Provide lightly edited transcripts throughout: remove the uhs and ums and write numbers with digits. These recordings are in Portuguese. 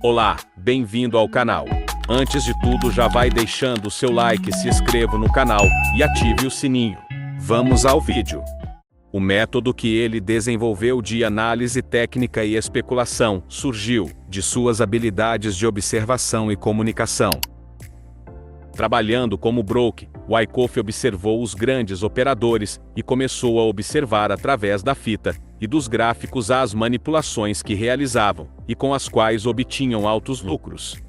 Olá, bem-vindo ao canal. Antes de tudo, já vai deixando o seu like, se inscreva no canal e ative o sininho. Vamos ao vídeo. O método que ele desenvolveu de análise técnica e especulação surgiu de suas habilidades de observação e comunicação. Trabalhando como broker, Wyckoff observou os grandes operadores e começou a observar através da fita e dos gráficos as manipulações que realizavam e com as quais obtinham altos lucros.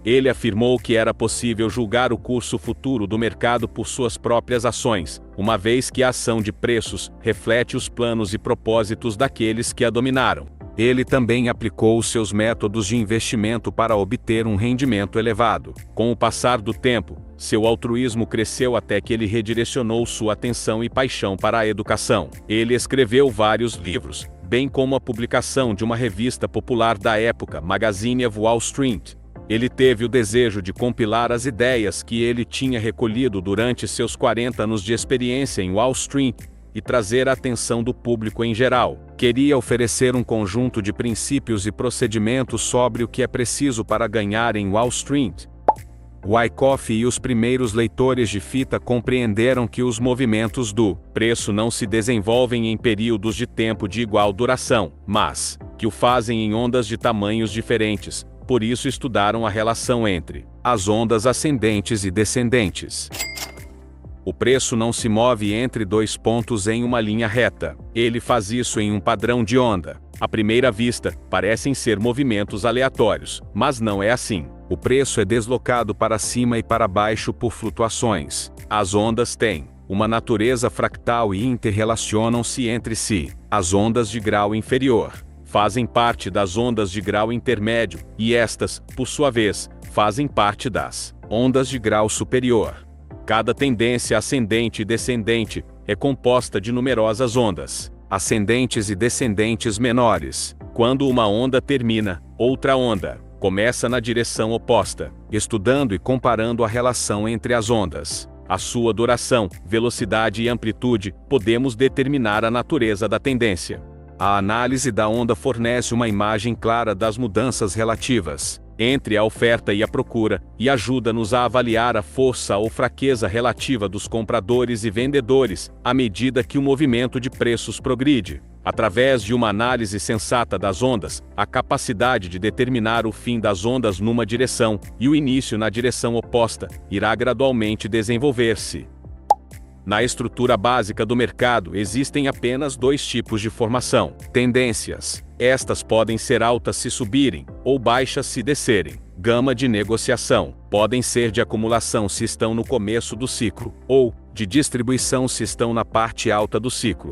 Ele afirmou que era possível julgar o curso futuro do mercado por suas próprias ações, uma vez que a ação de preços reflete os planos e propósitos daqueles que a dominaram. Ele também aplicou os seus métodos de investimento para obter um rendimento elevado. Com o passar do tempo, seu altruísmo cresceu até que ele redirecionou sua atenção e paixão para a educação. Ele escreveu vários livros, bem como a publicação de uma revista popular da época, Magazine of Wall Street. Ele teve o desejo de compilar as ideias que ele tinha recolhido durante seus 40 anos de experiência em Wall Street e trazer a atenção do público em geral. Queria oferecer um conjunto de princípios e procedimentos sobre o que é preciso para ganhar em Wall Street. Wyckoff e os primeiros leitores de fita compreenderam que os movimentos do preço não se desenvolvem em períodos de tempo de igual duração, mas que o fazem em ondas de tamanhos diferentes. Por isso estudaram a relação entre as ondas ascendentes e descendentes. O preço não se move entre dois pontos em uma linha reta. Ele faz isso em um padrão de onda. À primeira vista, parecem ser movimentos aleatórios, mas não é assim. O preço é deslocado para cima e para baixo por flutuações. As ondas têm uma natureza fractal e interrelacionam-se entre si. As ondas de grau inferior fazem parte das ondas de grau intermédio, e estas, por sua vez, fazem parte das ondas de grau superior. Cada tendência ascendente e descendente é composta de numerosas ondas, ascendentes e descendentes menores. Quando uma onda termina, outra onda começa na direção oposta. Estudando e comparando a relação entre as ondas, a sua duração, velocidade e amplitude, podemos determinar a natureza da tendência. A análise da onda fornece uma imagem clara das mudanças relativas entre a oferta e a procura, e ajuda-nos a avaliar a força ou fraqueza relativa dos compradores e vendedores, à medida que o movimento de preços progride. Através de uma análise sensata das ondas, a capacidade de determinar o fim das ondas numa direção e o início na direção oposta irá gradualmente desenvolver-se. Na estrutura básica do mercado existem apenas dois tipos de formação: tendências. Estas podem ser altas se subirem, ou baixas se descerem. Gama de negociação. Podem ser de acumulação se estão no começo do ciclo, ou de distribuição se estão na parte alta do ciclo.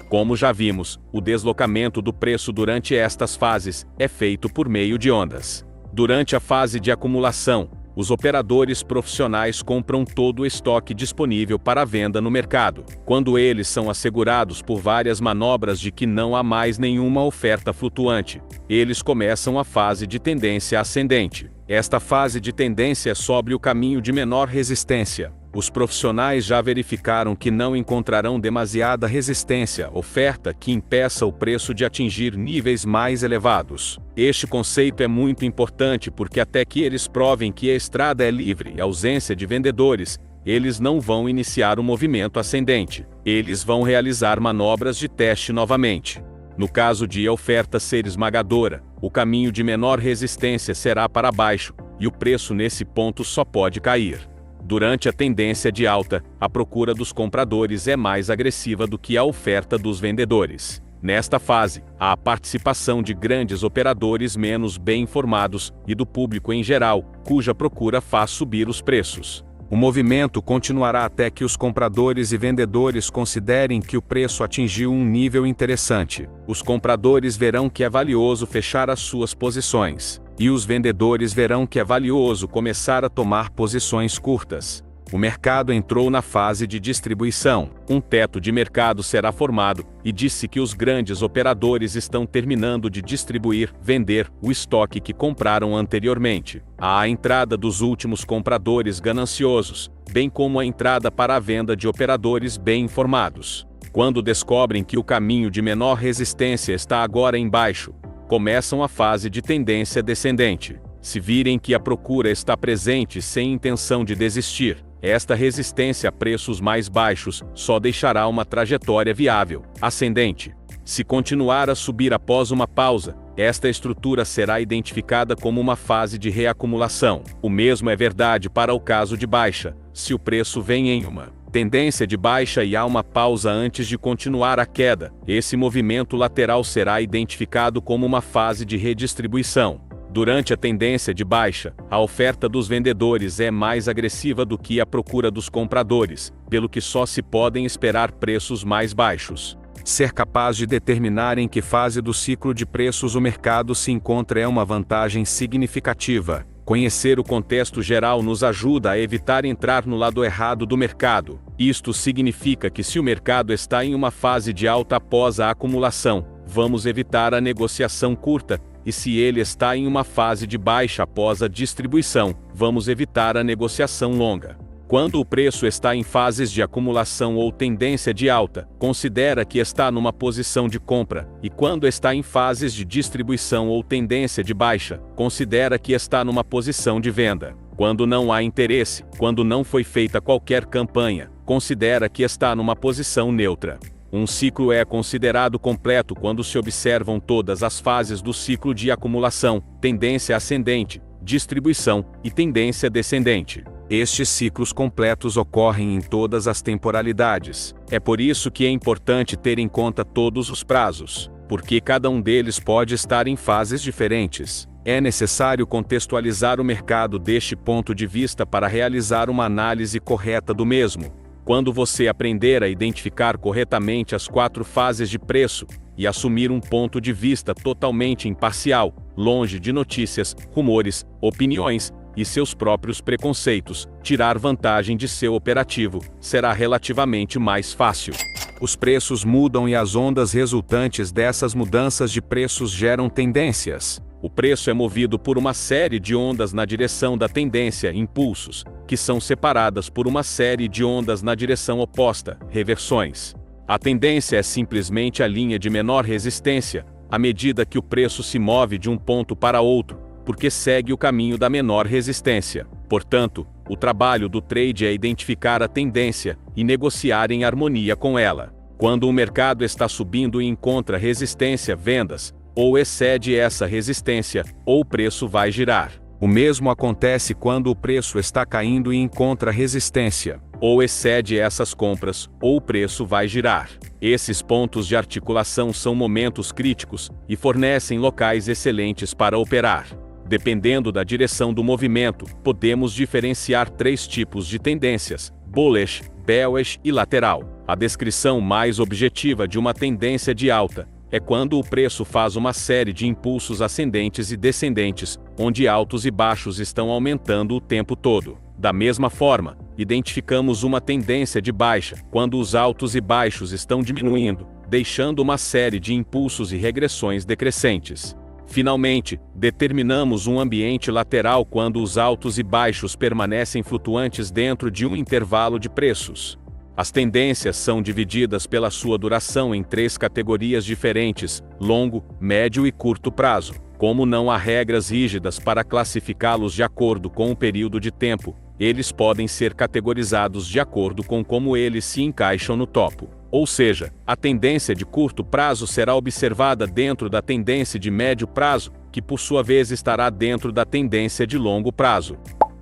Como já vimos, o deslocamento do preço durante estas fases é feito por meio de ondas. Durante a fase de acumulação, os operadores profissionais compram todo o estoque disponível para venda no mercado. Quando eles são assegurados por várias manobras de que não há mais nenhuma oferta flutuante, eles começam a fase de tendência ascendente. Esta fase de tendência é sobre o caminho de menor resistência. Os profissionais já verificaram que não encontrarão demasiada resistência, oferta que impeça o preço de atingir níveis mais elevados. Este conceito é muito importante porque até que eles provem que a estrada é livre e ausência de vendedores, eles não vão iniciar o movimento ascendente. Eles vão realizar manobras de teste novamente. No caso de a oferta ser esmagadora, o caminho de menor resistência será para baixo, e o preço nesse ponto só pode cair. Durante a tendência de alta, a procura dos compradores é mais agressiva do que a oferta dos vendedores. Nesta fase, há a participação de grandes operadores menos bem informados e do público em geral, cuja procura faz subir os preços. O movimento continuará até que os compradores e vendedores considerem que o preço atingiu um nível interessante. Os compradores verão que é valioso fechar as suas posições, e os vendedores verão que é valioso começar a tomar posições curtas. O mercado entrou na fase de distribuição. Um teto de mercado será formado, e disse que os grandes operadores estão terminando de distribuir, vender, o estoque que compraram anteriormente. Há a entrada dos últimos compradores gananciosos, bem como a entrada para a venda de operadores bem informados. Quando descobrem que o caminho de menor resistência está agora embaixo, começam a fase de tendência descendente. Se virem que a procura está presente sem intenção de desistir, esta resistência a preços mais baixos só deixará uma trajetória viável, ascendente. Se continuar a subir após uma pausa, esta estrutura será identificada como uma fase de reacumulação. O mesmo é verdade para o caso de baixa. Se o preço vem em uma tendência de baixa e há uma pausa antes de continuar a queda, esse movimento lateral será identificado como uma fase de redistribuição. Durante a tendência de baixa, a oferta dos vendedores é mais agressiva do que a procura dos compradores, pelo que só se podem esperar preços mais baixos. Ser capaz de determinar em que fase do ciclo de preços o mercado se encontra é uma vantagem significativa. Conhecer o contexto geral nos ajuda a evitar entrar no lado errado do mercado. Isto significa que se o mercado está em uma fase de alta após a acumulação, vamos evitar a negociação curta, e se ele está em uma fase de baixa após a distribuição, vamos evitar a negociação longa. Quando o preço está em fases de acumulação ou tendência de alta, considera que está numa posição de compra, e quando está em fases de distribuição ou tendência de baixa, considera que está numa posição de venda. Quando não há interesse, quando não foi feita qualquer campanha, considera que está numa posição neutra. Um ciclo é considerado completo quando se observam todas as fases do ciclo de acumulação, tendência ascendente, distribuição e tendência descendente. Estes ciclos completos ocorrem em todas as temporalidades. É por isso que é importante ter em conta todos os prazos, porque cada um deles pode estar em fases diferentes. É necessário contextualizar o mercado deste ponto de vista para realizar uma análise correta do mesmo. Quando você aprender a identificar corretamente as 4 fases de preço e assumir um ponto de vista totalmente imparcial, longe de notícias, rumores, opiniões e seus próprios preconceitos, tirar vantagem de seu operativo será relativamente mais fácil. Os preços mudam e as ondas resultantes dessas mudanças de preços geram tendências. O preço é movido por uma série de ondas na direção da tendência, impulsos, que são separadas por uma série de ondas na direção oposta, reversões. A tendência é simplesmente a linha de menor resistência, à medida que o preço se move de um ponto para outro, porque segue o caminho da menor resistência. Portanto, o trabalho do trade é identificar a tendência e negociar em harmonia com ela. Quando o mercado está subindo e encontra resistência, vendas, ou excede essa resistência, ou o preço vai girar. O mesmo acontece quando o preço está caindo e encontra resistência, ou excede essas compras, ou o preço vai girar. Esses pontos de articulação são momentos críticos e fornecem locais excelentes para operar. Dependendo da direção do movimento, podemos diferenciar 3 tipos de tendências: bullish, bearish e lateral. A descrição mais objetiva de uma tendência de alta é quando o preço faz uma série de impulsos ascendentes e descendentes, onde altos e baixos estão aumentando o tempo todo. Da mesma forma, identificamos uma tendência de baixa quando os altos e baixos estão diminuindo, deixando uma série de impulsos e regressões decrescentes. Finalmente, determinamos um ambiente lateral quando os altos e baixos permanecem flutuantes dentro de um intervalo de preços. As tendências são divididas pela sua duração em 3 categorias diferentes: longo, médio e curto prazo. Como não há regras rígidas para classificá-los de acordo com o período de tempo, eles podem ser categorizados de acordo com como eles se encaixam no topo. Ou seja, a tendência de curto prazo será observada dentro da tendência de médio prazo, que por sua vez estará dentro da tendência de longo prazo.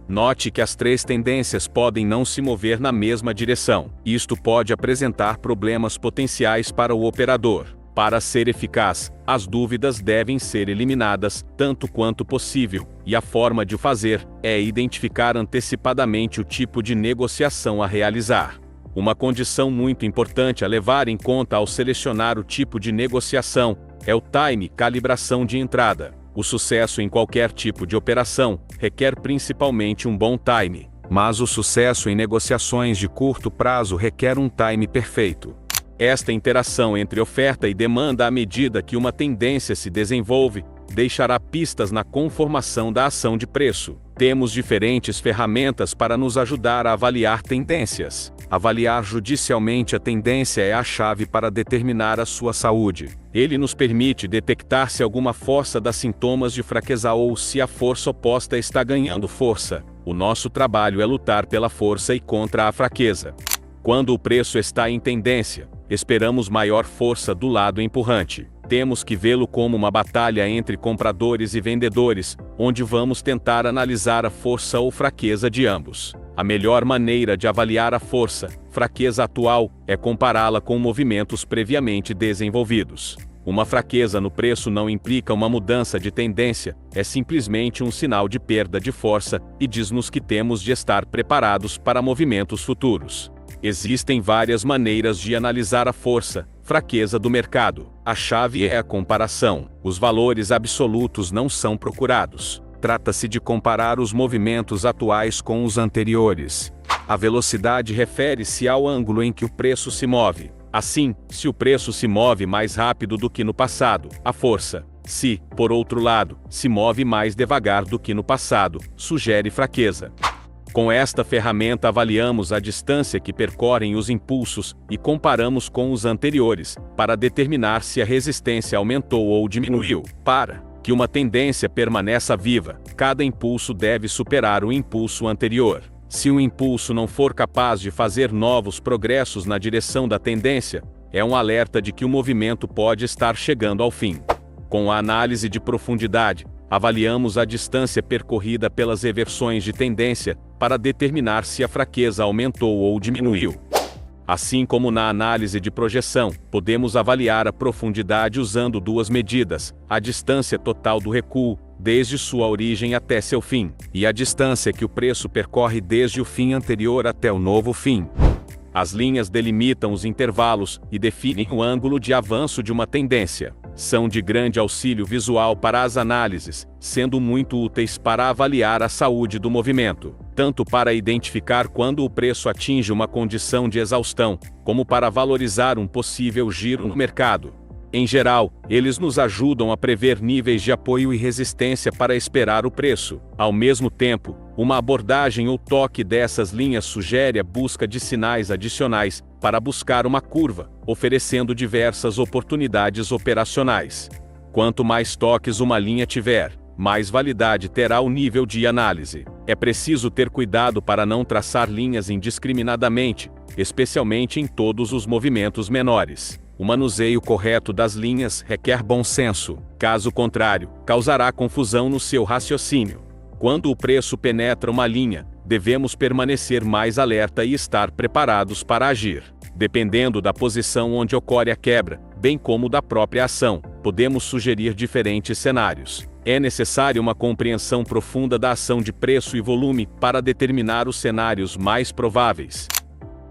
Note que as 3 tendências podem não se mover na mesma direção. Isto pode apresentar problemas potenciais para o operador. Para ser eficaz, as dúvidas devem ser eliminadas tanto quanto possível, e a forma de o fazer é identificar antecipadamente o tipo de negociação a realizar. Uma condição muito importante a levar em conta ao selecionar o tipo de negociação é o time, calibração de entrada. O sucesso em qualquer tipo de operação requer principalmente um bom time, mas o sucesso em negociações de curto prazo requer um time perfeito. Esta interação entre oferta e demanda à medida que uma tendência se desenvolve, deixará pistas na conformação da ação de preço. Temos diferentes ferramentas para nos ajudar a avaliar tendências. Avaliar judicialmente a tendência é a chave para determinar a sua saúde. Ele nos permite detectar se alguma força dá sintomas de fraqueza ou se a força oposta está ganhando força. O nosso trabalho é lutar pela força e contra a fraqueza. Quando o preço está em tendência, esperamos maior força do lado empurrante. Temos que vê-lo como uma batalha entre compradores e vendedores, onde vamos tentar analisar a força ou fraqueza de ambos. A melhor maneira de avaliar a força, fraqueza atual, é compará-la com movimentos previamente desenvolvidos. Uma fraqueza no preço não implica uma mudança de tendência, é simplesmente um sinal de perda de força e diz-nos que temos de estar preparados para movimentos futuros. Existem várias maneiras de analisar a força, fraqueza do mercado. A chave é a comparação. Os valores absolutos não são procurados. Trata-se de comparar os movimentos atuais com os anteriores. A velocidade refere-se ao ângulo em que o preço se move. Assim, se o preço se move mais rápido do que no passado, a força. Se, por outro lado, se move mais devagar do que no passado, sugere fraqueza. Com esta ferramenta avaliamos a distância que percorrem os impulsos e comparamos com os anteriores, para determinar se a resistência aumentou ou diminuiu. Para que uma tendência permaneça viva, cada impulso deve superar o impulso anterior. Se o impulso não for capaz de fazer novos progressos na direção da tendência, é um alerta de que o movimento pode estar chegando ao fim. Com a análise de profundidade, avaliamos a distância percorrida pelas reversões de tendência, para determinar se a fraqueza aumentou ou diminuiu. Assim como na análise de projeção, podemos avaliar a profundidade usando duas medidas: a distância total do recuo, desde sua origem até seu fim, e a distância que o preço percorre desde o fim anterior até o novo fim. As linhas delimitam os intervalos e definem o ângulo de avanço de uma tendência. São de grande auxílio visual para as análises, sendo muito úteis para avaliar a saúde do movimento, tanto para identificar quando o preço atinge uma condição de exaustão, como para valorizar um possível giro no mercado. Em geral, eles nos ajudam a prever níveis de apoio e resistência para esperar o preço. Ao mesmo tempo, uma abordagem ou toque dessas linhas sugere a busca de sinais adicionais para buscar uma curva, oferecendo diversas oportunidades operacionais. Quanto mais toques uma linha tiver, mais validade terá o nível de análise. É preciso ter cuidado para não traçar linhas indiscriminadamente, especialmente em todos os movimentos menores. O manuseio correto das linhas requer bom senso, caso contrário, causará confusão no seu raciocínio. Quando o preço penetra uma linha, devemos permanecer mais alerta e estar preparados para agir. Dependendo da posição onde ocorre a quebra, bem como da própria ação, podemos sugerir diferentes cenários. É necessária uma compreensão profunda da ação de preço e volume para determinar os cenários mais prováveis.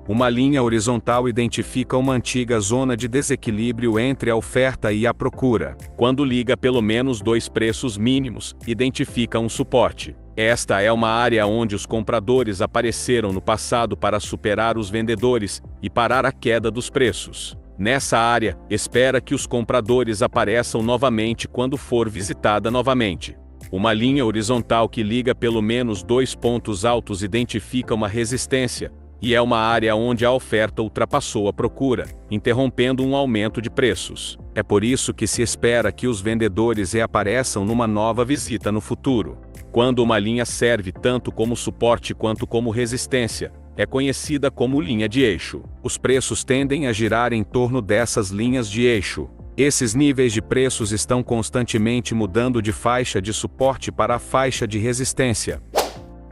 Uma linha horizontal identifica uma antiga zona de desequilíbrio entre a oferta e a procura. Quando liga pelo menos dois preços mínimos, identifica um suporte. Esta é uma área onde os compradores apareceram no passado para superar os vendedores e parar a queda dos preços. Nessa área, espera que os compradores apareçam novamente quando for visitada novamente. Uma linha horizontal que liga pelo menos dois pontos altos identifica uma resistência, e é uma área onde a oferta ultrapassou a procura, interrompendo um aumento de preços. É por isso que se espera que os vendedores reapareçam numa nova visita no futuro. Quando uma linha serve tanto como suporte quanto como resistência, é conhecida como linha de eixo. Os preços tendem a girar em torno dessas linhas de eixo. Esses níveis de preços estão constantemente mudando de faixa de suporte para a faixa de resistência.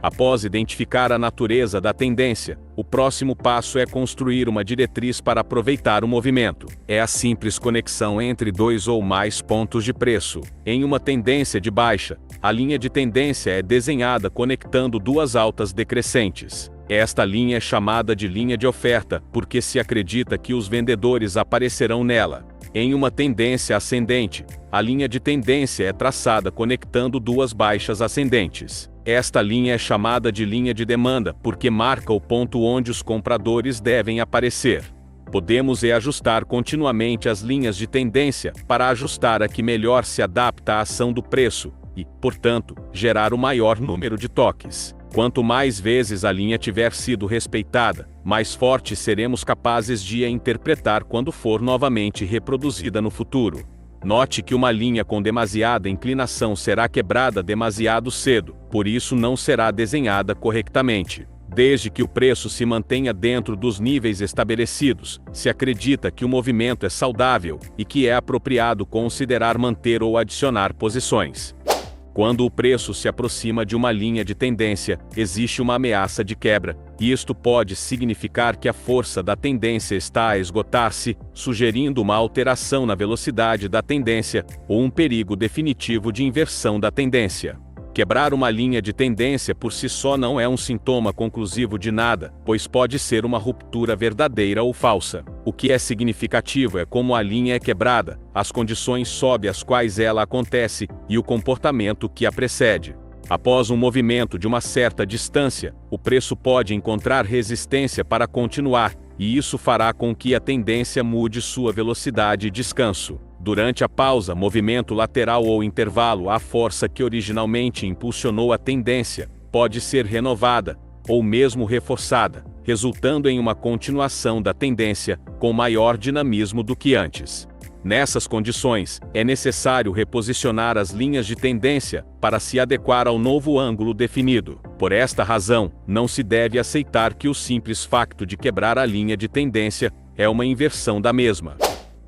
Após identificar a natureza da tendência, o próximo passo é construir uma diretriz para aproveitar o movimento. É a simples conexão entre dois ou mais pontos de preço. Em uma tendência de baixa, a linha de tendência é desenhada conectando duas altas decrescentes. Esta linha é chamada de linha de oferta, porque se acredita que os vendedores aparecerão nela. Em uma tendência ascendente, a linha de tendência é traçada conectando duas baixas ascendentes. Esta linha é chamada de linha de demanda porque marca o ponto onde os compradores devem aparecer. Podemos reajustar continuamente as linhas de tendência para ajustar a que melhor se adapta à ação do preço e, portanto, gerar o maior número de toques. Quanto mais vezes a linha tiver sido respeitada, mais forte seremos capazes de a interpretar quando for novamente reproduzida no futuro. Note que uma linha com demasiada inclinação será quebrada demasiado cedo, por isso não será desenhada corretamente. Desde que o preço se mantenha dentro dos níveis estabelecidos, se acredita que o movimento é saudável e que é apropriado considerar manter ou adicionar posições. Quando o preço se aproxima de uma linha de tendência, existe uma ameaça de quebra, e isto pode significar que a força da tendência está a esgotar-se, sugerindo uma alteração na velocidade da tendência, ou um perigo definitivo de inversão da tendência. Quebrar uma linha de tendência por si só não é um sintoma conclusivo de nada, pois pode ser uma ruptura verdadeira ou falsa. O que é significativo é como a linha é quebrada, as condições sob as quais ela acontece e o comportamento que a precede. Após um movimento de uma certa distância, o preço pode encontrar resistência para continuar, e isso fará com que a tendência mude sua velocidade e descanso. Durante a pausa, movimento lateral ou intervalo, a força que originalmente impulsionou a tendência pode ser renovada, ou mesmo reforçada, resultando em uma continuação da tendência, com maior dinamismo do que antes. Nessas condições, é necessário reposicionar as linhas de tendência para se adequar ao novo ângulo definido. Por esta razão, não se deve aceitar que o simples facto de quebrar a linha de tendência é uma inversão da mesma.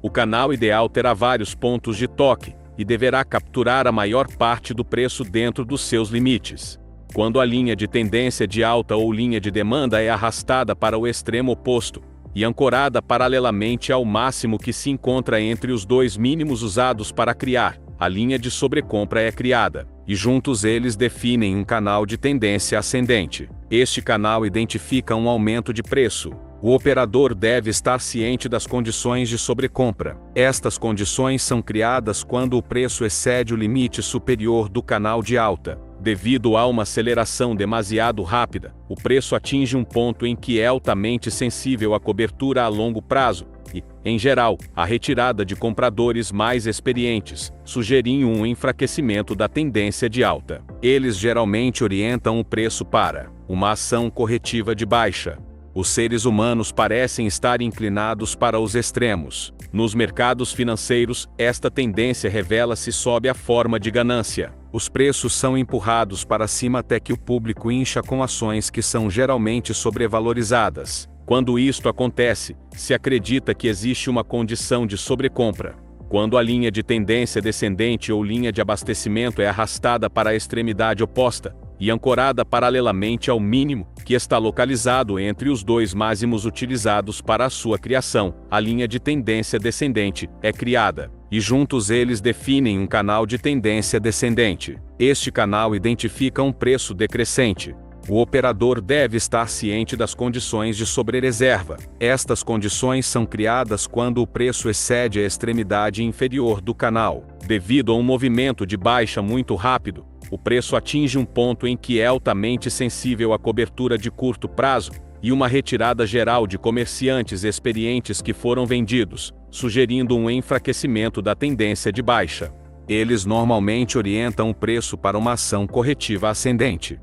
O canal ideal terá vários pontos de toque e deverá capturar a maior parte do preço dentro dos seus limites. Quando a linha de tendência de alta ou linha de demanda é arrastada para o extremo oposto e ancorada paralelamente ao máximo que se encontra entre os dois mínimos usados para criar, a linha de sobrecompra é criada, e juntos eles definem um canal de tendência ascendente. Este canal identifica um aumento de preço. O operador deve estar ciente das condições de sobrecompra. Estas condições são criadas quando o preço excede o limite superior do canal de alta. Devido a uma aceleração demasiado rápida, o preço atinge um ponto em que é altamente sensível à cobertura a longo prazo e, em geral, à retirada de compradores mais experientes, sugerindo um enfraquecimento da tendência de alta. Eles geralmente orientam o preço para uma ação corretiva de baixa. Os seres humanos parecem estar inclinados para os extremos. Nos mercados financeiros, esta tendência revela-se sob a forma de ganância. Os preços são empurrados para cima até que o público incha com ações que são geralmente sobrevalorizadas. Quando isto acontece, se acredita que existe uma condição de sobrecompra. Quando a linha de tendência descendente ou linha de abastecimento é arrastada para a extremidade oposta, e ancorada paralelamente ao mínimo, que está localizado entre os dois máximos utilizados para a sua criação, a linha de tendência descendente é criada, e juntos eles definem um canal de tendência descendente. Este canal identifica um preço decrescente. O operador deve estar ciente das condições de sobrereserva. Estas condições são criadas quando o preço excede a extremidade inferior do canal. Devido a um movimento de baixa muito rápido, o preço atinge um ponto em que é altamente sensível à cobertura de curto prazo e uma retirada geral de comerciantes experientes que foram vendidos, sugerindo um enfraquecimento da tendência de baixa. Eles normalmente orientam o preço para uma ação corretiva ascendente.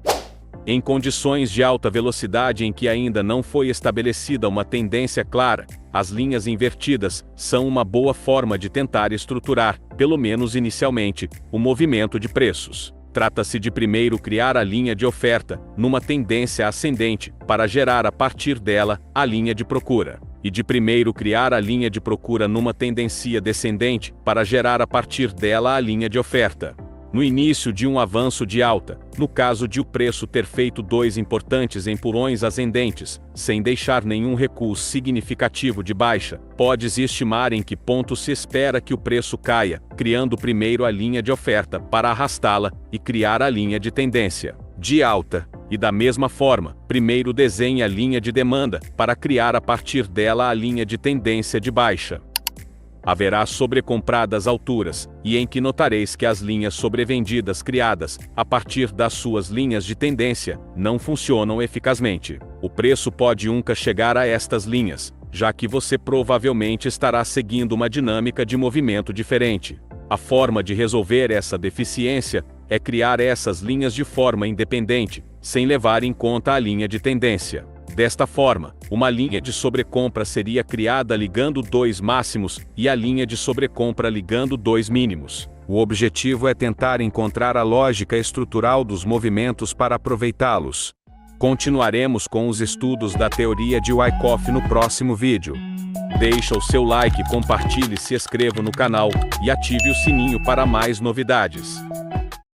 Em condições de alta velocidade em que ainda não foi estabelecida uma tendência clara, as linhas invertidas são uma boa forma de tentar estruturar, pelo menos inicialmente, o movimento de preços. Trata-se de primeiro criar a linha de oferta, numa tendência ascendente, para gerar a partir dela a linha de procura. E de primeiro criar a linha de procura numa tendência descendente, para gerar a partir dela a linha de oferta. No início de um avanço de alta, no caso de o preço ter feito dois importantes empurrões ascendentes, sem deixar nenhum recuo significativo de baixa, pode-se estimar em que ponto se espera que o preço caia, criando primeiro a linha de oferta para arrastá-la e criar a linha de tendência de alta, e da mesma forma, primeiro desenhe a linha de demanda para criar a partir dela a linha de tendência de baixa. Haverá sobrecompradas alturas, e em que notareis que as linhas sobrevendidas criadas, a partir das suas linhas de tendência, não funcionam eficazmente. O preço pode nunca chegar a estas linhas, já que você provavelmente estará seguindo uma dinâmica de movimento diferente. A forma de resolver essa deficiência é criar essas linhas de forma independente, sem levar em conta a linha de tendência. Desta forma, uma linha de sobrecompra seria criada ligando dois máximos e a linha de sobrecompra ligando dois mínimos. O objetivo é tentar encontrar a lógica estrutural dos movimentos para aproveitá-los. Continuaremos com os estudos da teoria de Wyckoff no próximo vídeo. Deixa o seu like, compartilhe, se inscreva no canal e ative o sininho para mais novidades.